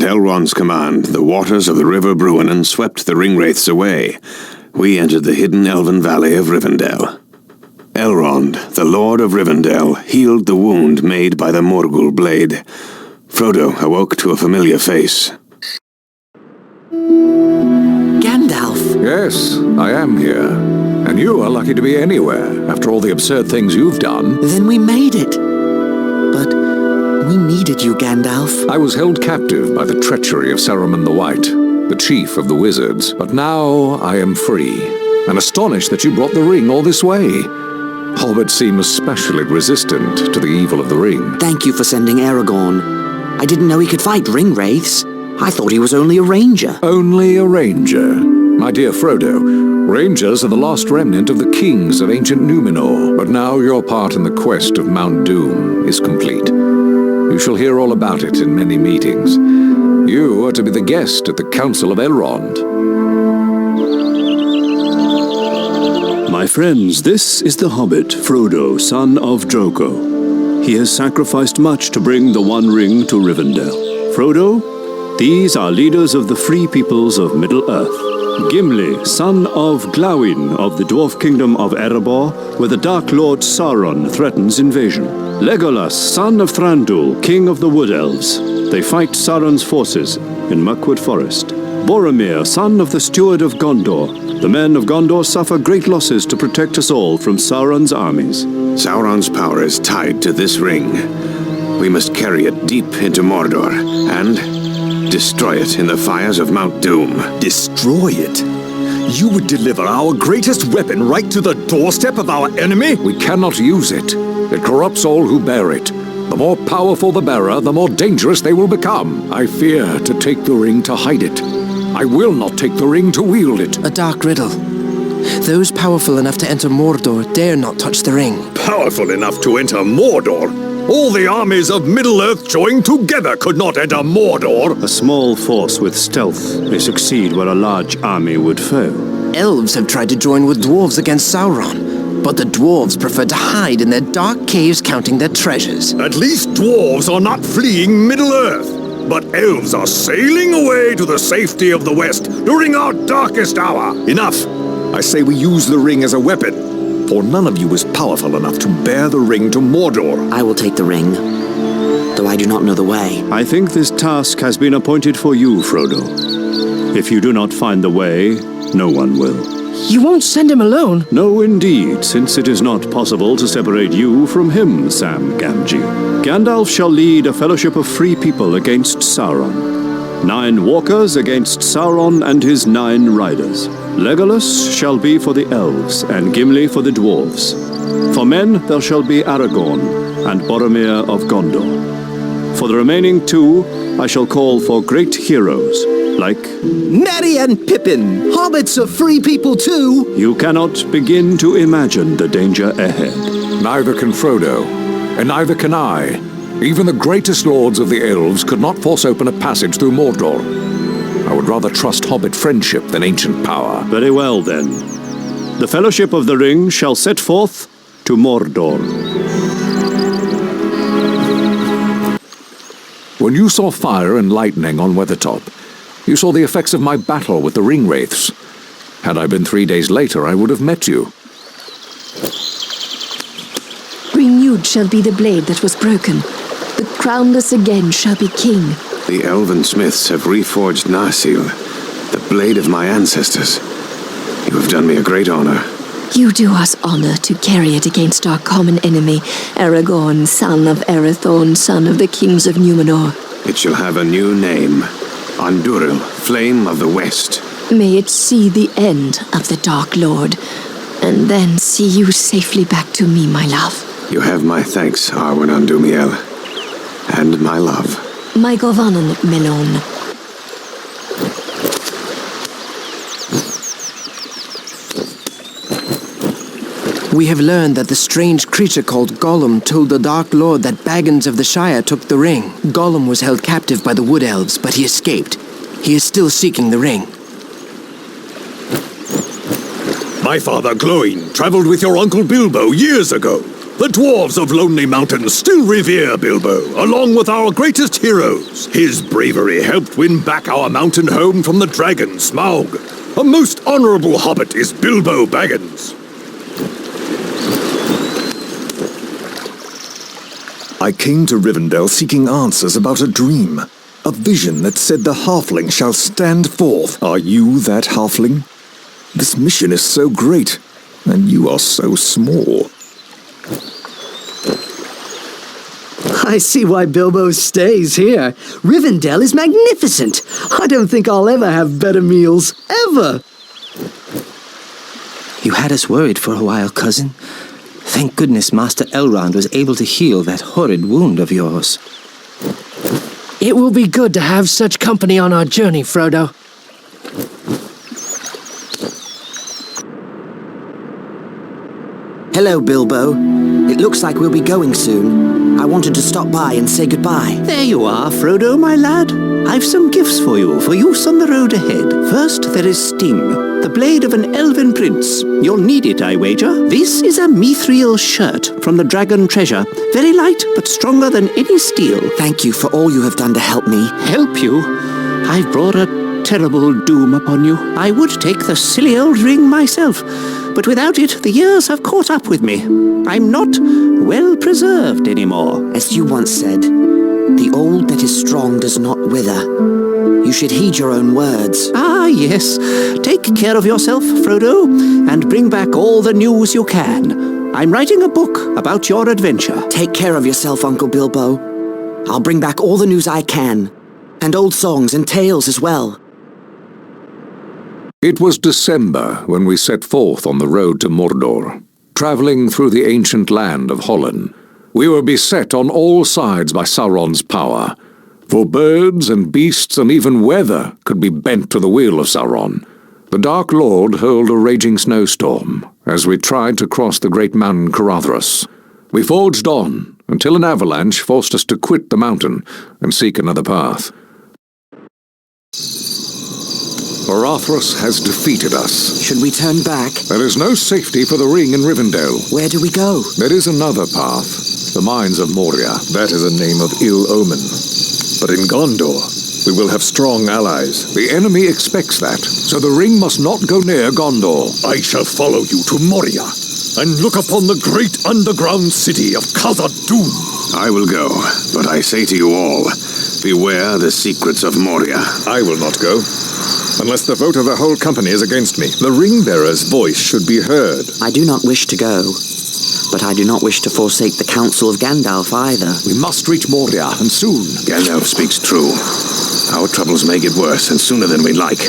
Elrond's command, the waters of the River Bruinen swept the ringwraiths away. We entered the hidden elven valley of Rivendell. Elrond, the Lord of Rivendell, healed the wound made by the Morgul blade. Frodo awoke to a familiar face. Gandalf! Yes, I am here. And you are lucky to be anywhere, after all the absurd things you've done. Then we made it. But we needed you, Gandalf. I was held captive by the treachery of Saruman the White, the chief of the wizards. But now I am free, and astonished that you brought the ring all this way. Hobbits seem especially resistant to the evil of the ring. Thank you for sending Aragorn. I didn't know he could fight ringwraiths. I thought he was only a ranger. Only a ranger? My dear Frodo, rangers are the last remnant of the kings of ancient Numenor. But now your part in the quest of Mount Doom is complete. You shall hear all about it in many meetings. You are to be the guest at the Council of Elrond. My friends, this is the hobbit, Frodo, son of Drogo. He has sacrificed much to bring the One Ring to Rivendell. Frodo, these are leaders of the free peoples of Middle-earth. Gimli, son of Glawin of the dwarf kingdom of Erebor, where the Dark Lord Sauron threatens invasion. Legolas, son of Thranduil, king of the Wood Elves. They fight Sauron's forces in Mirkwood Forest. Boromir, son of the Steward of Gondor. The men of Gondor suffer great losses to protect us all from Sauron's armies. Sauron's power is tied to this ring. We must carry it deep into Mordor and destroy it in the fires of Mount Doom. Destroy it? You would deliver our greatest weapon right to the doorstep of our enemy? We cannot use it. It corrupts all who bear it. The more powerful the bearer, the more dangerous they will become. I fear to take the ring to hide it. I will not take the ring to wield it. A dark riddle. Those powerful enough to enter Mordor dare not touch the ring. Powerful enough to enter Mordor? All the armies of Middle-earth joined together could not enter Mordor. A small force with stealth may succeed where a large army would fail. Elves have tried to join with dwarves against Sauron, but the dwarves prefer to hide in their dark caves counting their treasures. At least dwarves are not fleeing Middle-earth. But elves are sailing away to the safety of the West during our darkest hour. Enough! I say we use the ring as a weapon, for none of you is powerful enough to bear the ring to Mordor. I will take the ring, though I do not know the way. I think this task has been appointed for you, Frodo. If you do not find the way, no one will. You won't send him alone? No, indeed, since it is not possible to separate you from him, Sam Gamgee. Gandalf shall lead a fellowship of free people against Sauron. 9 walkers against Sauron and his 9 riders. Legolas shall be for the elves, and Gimli for the dwarves. For men there shall be Aragorn and Boromir of Gondor. For the remaining 2, I shall call for great heroes, like Merry and Pippin! Hobbits are free people too! You cannot begin to imagine the danger ahead. Neither can Frodo, and neither can I. Even the greatest lords of the elves could not force open a passage through Mordor. I would rather trust hobbit friendship than ancient power. Very well, then. The Fellowship of the Ring shall set forth to Mordor. When you saw fire and lightning on Weathertop, you saw the effects of my battle with the ringwraiths. Had I been 3 days later, I would have met you. Renewed shall be the blade that was broken. The crownless again shall be king. The elven smiths have reforged Narsil, the blade of my ancestors. You have done me a great honor. You do us honor to carry it against our common enemy, Aragorn, son of Arathorn, son of the kings of Numenor. It shall have a new name. Andúril, Flame of the West. May it see the end of the Dark Lord, and then see you safely back to me, my love. You have my thanks, Arwen Andúmiel, and my love. My govanen, Melon. We have learned that the strange creature called Gollum told the Dark Lord that Baggins of the Shire took the ring. Gollum was held captive by the Wood Elves, but he escaped. He is still seeking the ring. My father, Glóin, traveled with your Uncle Bilbo years ago. The dwarves of Lonely Mountain still revere Bilbo, along with our greatest heroes. His bravery helped win back our mountain home from the dragon Smaug. A most honorable hobbit is Bilbo Baggins. I came to Rivendell seeking answers about a dream. A vision that said the halfling shall stand forth. Are you that halfling? This mission is so great, and you are so small. I see why Bilbo stays here. Rivendell is magnificent. I don't think I'll ever have better meals, ever. You had us worried for a while, cousin. Thank goodness Master Elrond was able to heal that horrid wound of yours. It will be good to have such company on our journey, Frodo. Hello, Bilbo. It looks like we'll be going soon. I wanted to stop by and say goodbye. There you are, Frodo, my lad. I've some gifts for use on the road ahead. First, there is Sting, the blade of an elven prince. You'll need it, I wager. This is a mithril shirt from the dragon treasure. Very light, but stronger than any steel. Thank you for all you have done to help me. Help you? I've brought a terrible doom upon you. I would take the silly old ring myself, but without it, the years have caught up with me. I'm not well preserved anymore. As you once said, the old that is strong does not wither. You should heed your own words. Ah, yes. Take care of yourself, Frodo, and bring back all the news you can. I'm writing a book about your adventure. Take care of yourself, Uncle Bilbo. I'll bring back all the news I can, and old songs and tales as well. It was December when we set forth on the road to Mordor. Travelling through the ancient land of Hollin, we were beset on all sides by Sauron's power. For birds and beasts and even weather could be bent to the will of Sauron. The Dark Lord hurled a raging snowstorm as we tried to cross the great mountain Caradhras. We forged on until an avalanche forced us to quit the mountain and seek another path. Caradhras has defeated us. Should we turn back? There is no safety for the ring in Rivendell. Where do we go? There is another path, the mines of Moria. That is a name of ill omen. But in Gondor, we will have strong allies. The enemy expects that, so the ring must not go near Gondor. I shall follow you to Moria and look upon the great underground city of Khazad-dûm. I will go, but I say to you all, beware the secrets of Moria. I will not go, unless the vote of the whole company is against me. The ring-bearer's voice should be heard. I do not wish to go, but I do not wish to forsake the counsel of Gandalf either. We must reach Moria, and soon. Gandalf speaks true. Our troubles may get worse, and sooner than we'd like.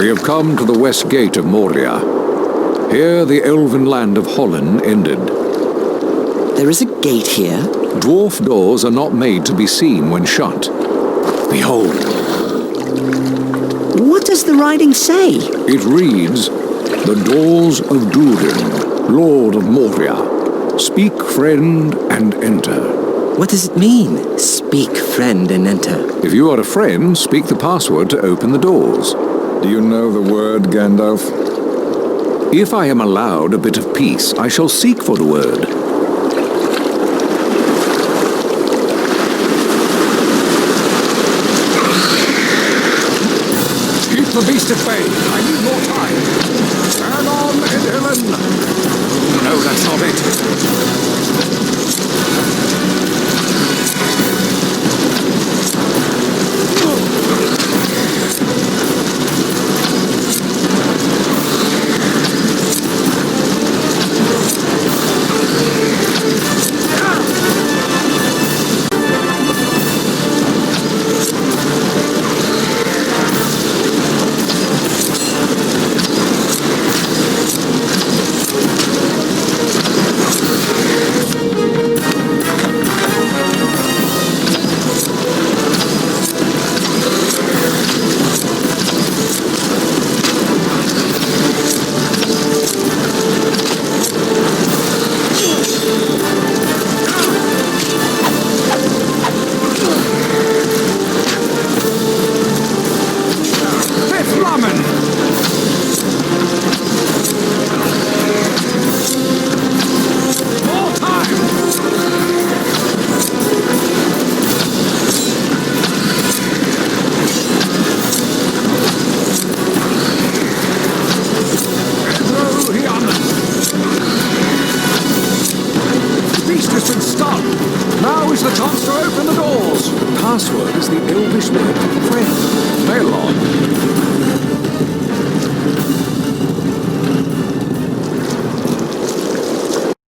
We have come to the west gate of Moria. Here the elven land of Holland ended. There is a gate here? Dwarf doors are not made to be seen when shut. Behold. What does the writing say? It reads, "The doors of Durin, Lord of Moria. Speak, friend, and enter." What does it mean? Speak, friend, and enter. If you are a friend, speak the password to open the doors. Do you know the word, Gandalf? If I am allowed a bit of peace, I shall seek for the word. Keep the beast at bay. I need more time. Stand on, Ed No, that's not it. chance to open the doors. The password is the Elvish word friend. Melon.